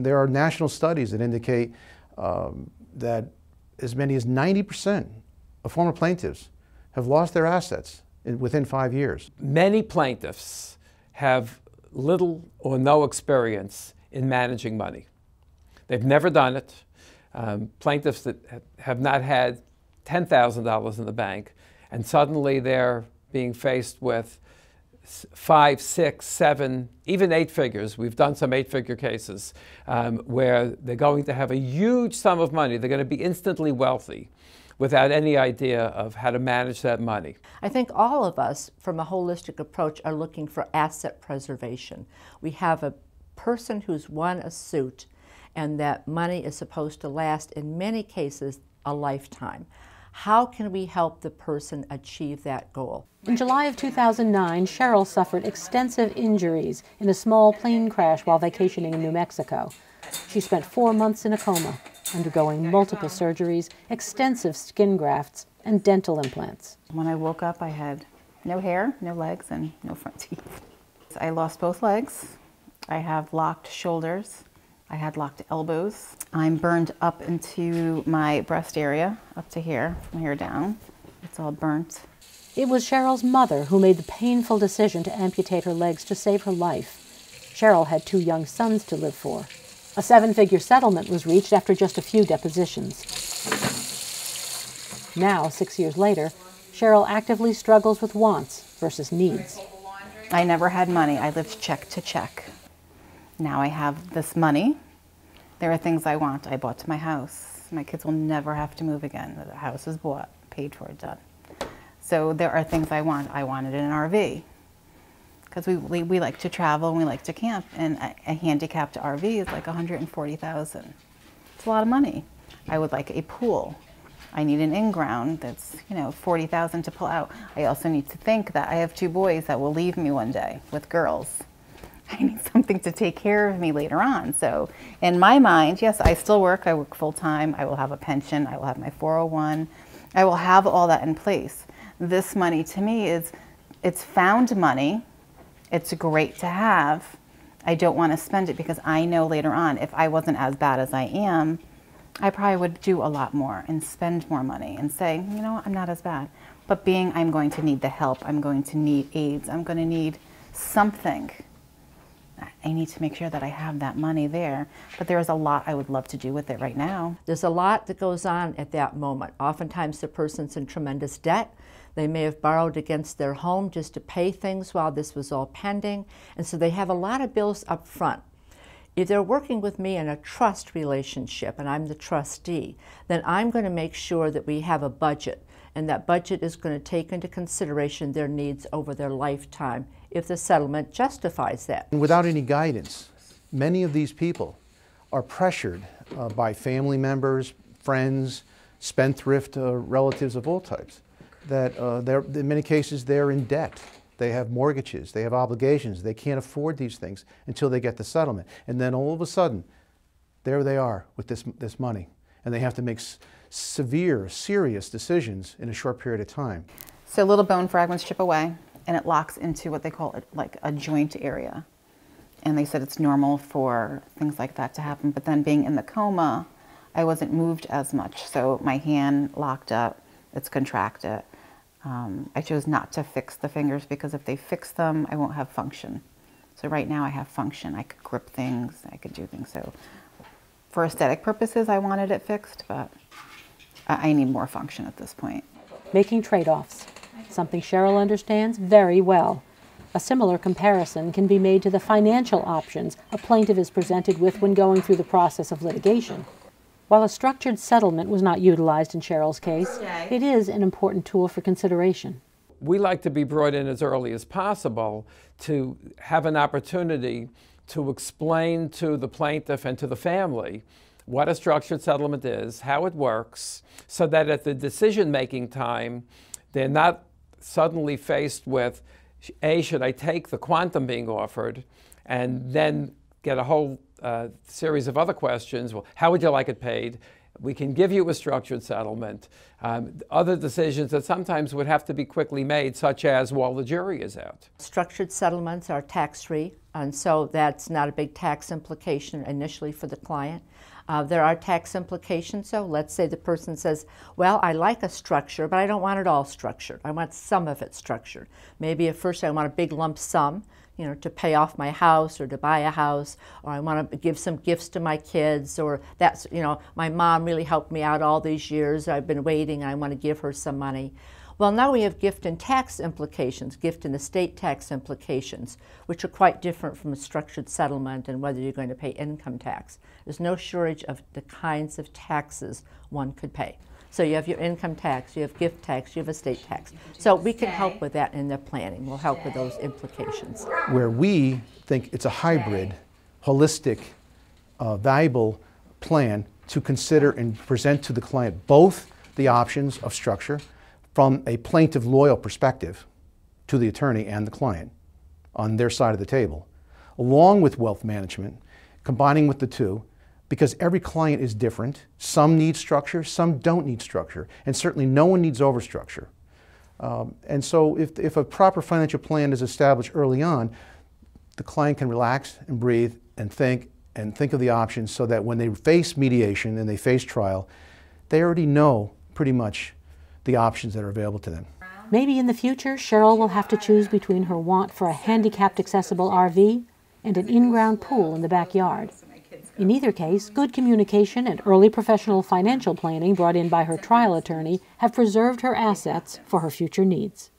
There are national studies that indicate that as many as 90% of former plaintiffs have lost their assets within 5 years. Many plaintiffs have little or no experience in managing money. They've never done it. Plaintiffs that have not had $10,000 in the bank, and suddenly they're being faced with 5, 6, 7, even 8 figures. We've done some 8-figure cases where they're going to have a huge sum of money. They're going to be instantly wealthy without any idea of how to manage that money. I think all of us, from a holistic approach, are looking for asset preservation. We have a person who's won a suit, and that money is supposed to last, in many cases, a lifetime. How can we help the person achieve that goal? In July of 2009, Sheryl suffered extensive injuries in a small plane crash while vacationing in New Mexico. She spent 4 months in a coma, undergoing multiple surgeries, extensive skin grafts, and dental implants. When I woke up, I had no hair, no legs, and no front teeth. I lost both legs. I have locked shoulders. I had locked elbows. I'm burned up into my breast area, up to here, from here down. It's all burnt. It was Sheryl's mother who made the painful decision to amputate her legs to save her life. Sheryl had 2 young sons to live for. A 7-figure settlement was reached after just a few depositions. Now, 6 years later, Sheryl actively struggles with wants versus needs. I never had money. I lived check to check. Now I have this money. There are things I want. I bought my house. My kids will never have to move again. The house is bought, paid for, done. So there are things I want. I wanted an RV because we like to travel and we like to camp, and a handicapped RV is like $140,000. It's a lot of money. I would like a pool. I need an in-ground that's, $40,000 to pull out. I also need to think that I have 2 boys that will leave me one day with girls. I need something to take care of me later on. So in my mind, yes, I still work. I work full-time. I will have a pension. I will have my 401. I will have all that in place. This money to me it's found money. It's great to have. I don't want to spend it because I know later on, if I wasn't as bad as I am, I probably would do a lot more and spend more money and say, I'm not as bad. But I'm going to need the help. I'm going to need aids. I'm going to need something. I need to make sure that I have that money there. But there is a lot I would love to do with it right now. There's a lot that goes on at that moment. Oftentimes the person's in tremendous debt. They may have borrowed against their home just to pay things while this was all pending. And so they have a lot of bills up front. If they're working with me in a trust relationship and I'm the trustee, then I'm going to make sure that we have a budget. And that budget is going to take into consideration their needs over their lifetime if the settlement justifies that. Without any guidance, many of these people are pressured by family members, friends, spendthrift relatives of all types, that in many cases they're in debt. They have mortgages, they have obligations, they can't afford these things until they get the settlement. And then all of a sudden, there they are with this money. And they have to make severe, serious decisions in a short period of time. So little bone fragments chip away, and it locks into what they call like a joint area. And they said it's normal for things like that to happen. But then being in the coma, I wasn't moved as much. So my hand locked up, it's contracted. I chose not to fix the fingers because if they fix them, I won't have function. So right now I have function. I could grip things, I could do things. So for aesthetic purposes, I wanted it fixed, but I need more function at this point. Making trade-offs, something Sheryl understands very well. A similar comparison can be made to the financial options a plaintiff is presented with when going through the process of litigation. While a structured settlement was not utilized in Sheryl's case, it is an important tool for consideration. We like to be brought in as early as possible to have an opportunity to explain to the plaintiff and to the family what a structured settlement is, how it works, so that at the decision-making time, they're not suddenly faced with, A, should I take the quantum being offered, and then get a whole series of other questions. Well, how would you like it paid? We can give you a structured settlement. Other decisions that sometimes would have to be quickly made, such as while the jury is out. Structured settlements are tax-free, and so that's not a big tax implication initially for the client. There are tax implications, so let's say the person says, well, I like a structure, but I don't want it all structured. I want some of it structured. Maybe at first I want a big lump sum, you know, to pay off my house or to buy a house, or I want to give some gifts to my kids, or that's, you know, my mom really helped me out all these years. I've been waiting and I want to give her some money. Well, now we have gift and tax implications, gift and estate tax implications, which are quite different from a structured settlement and whether you're going to pay income tax. There's no shortage of the kinds of taxes one could pay. So you have your income tax, you have gift tax, you have estate tax. So we can help with that in the planning. We'll help with those implications. Where we think it's a hybrid, holistic, valuable plan to consider and present to the client both the options of structure from a plaintiff loyal perspective to the attorney and the client on their side of the table, along with wealth management, combining with the two, because every client is different. Some need structure, some don't need structure, and certainly no one needs overstructure. And so if a proper financial plan is established early on, the client can relax and breathe and think of the options so that when they face mediation and they face trial, they already know pretty much the options that are available to them. Maybe in the future, Sheryl will have to choose between her want for a handicapped accessible RV and an in-ground pool in the backyard. In either case, good communication and early professional financial planning brought in by her trial attorney have preserved her assets for her future needs.